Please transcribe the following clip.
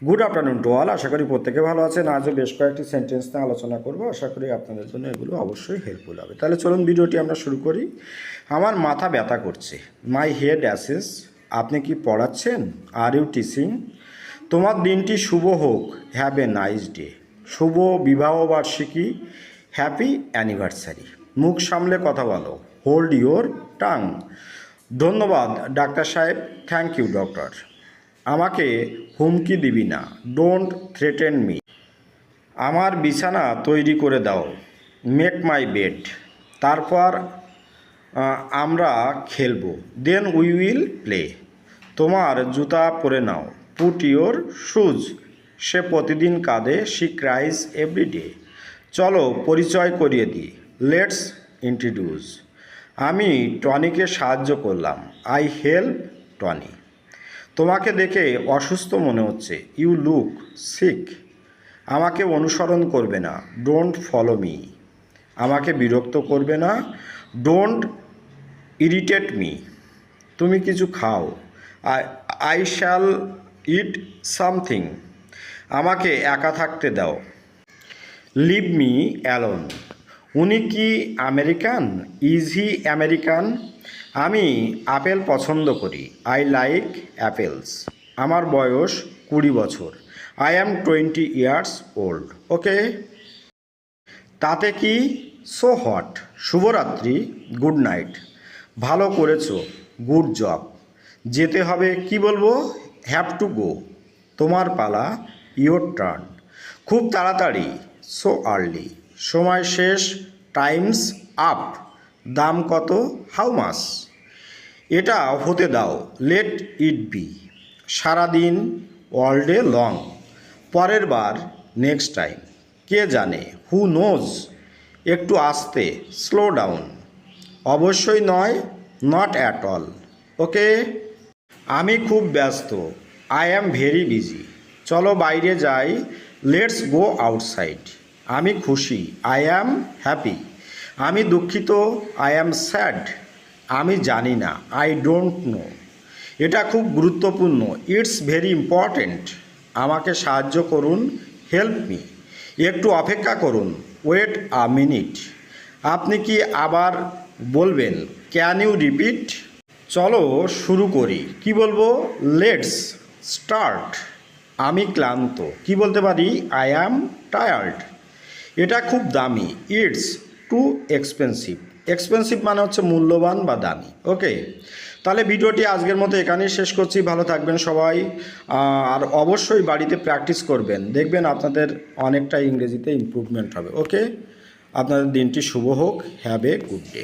Good afternoon to all. আশা করি প্রত্যেকে ভালো আছেন। আজও বেশ কয়েকটি সেন্টেন্স নিয়ে আলোচনা করব। আশা করি আপনাদের জন্য এগুলো অবশ্যই হেল্পফুল হবে। তাহলে চলুন ভিডিওটি আমরা শুরু করি। আমার মাথা ব্যথা করছে। My head aches. আপনি কি পড়াচ্ছেন? Are you teaching? তোমার দিনটি শুভ হোক। Have a nice day. শুভ বিবাহবার্ষিকী। Happy anniversary. মুখ সামলে কথা বলো। Hold your tongue. ধন্যবাদ ডাক্তার সাহেব। Thank you doctor. আমাকে হুমকি দিবি না। Don't threaten me. আমার বিছানা তৈরি করে দাও। Make my bed. তারপর আমরা খেলবো। Then we will play. তোমার জুতা পরে নাও। Put your shoes. সে প্রতিদিন কাঁদে। She cries everyday. চলো পরিচয় করিয়ে দিই। Let's introduce. আমি টনিকে সাহায্য করলাম। I help Tony. তোমাকে দেখে অসুস্থ মনে হচ্ছে। You look sick. আমাকে অনুসরণ করবে না। Don't follow me. আমাকে বিরক্ত করবে না। Don't irritate me. তুমি কিছু খাও। I shall eat something. আমাকে একা থাকতে দাও। Leave me alone. উনি কি আমেরিকান? Is he American? আমি আপেল পছন্দ করি। I like apples. আমার বয়স 20 বছর। I am 20 years old. Okay. তাতে কি? So hot. শুভরাত্রি। Good night. ভালো করেছো। Good job. যেতে হবে। কি বলবো? Have to go. তোমার পালা। Your turn. খুব তাড়াতাড়ি। So early. সময় শেষ। Time's up. দাম কত? How much? এটা হতে দাও। Let it be. সারাদিন। All day long. পরের বার। Next time. কে জানে? Who knows? একটু আস্তে। Slow down. অবশ্যই নয়। Not at all. ওকে। আমি খুব ব্যস্ত। I am very busy. চলো বাইরে যাই। Let's go outside. আমি খুশি। I am happy. আমি দুঃখিত। I am sad. আমি জানি না। I don't know. এটা খুব গুরুত্বপূর্ণ। It's very important. আমাকে সাহায্য করুন। Help me. একটু অপেক্ষা করুন। Wait a minute. আপনি কি আবার বলবেন? Can you repeat? চলো শুরু করি। কি বলবো? Let's start. আমি ক্লান্ত। কি বলতে পারি? I am tired. এটা খুব দামি। It's too expensive. এক্সপেন্সিভ মানে হচ্ছে মূল্যবান বা দামি। ওকে। তাহলে ভিডিওটি আজকের মতো এখানেই শেষ করছি। ভালো থাকবেন সবাই। আর অবশ্যই বাড়িতে প্র্যাকটিস করবেন। দেখবেন আপনাদের অনেকটা ইংরেজিতে ইমপ্রুভমেন্ট হবে। ওকে। আপনাদের দিনটি শুভ হোক। Have a good day.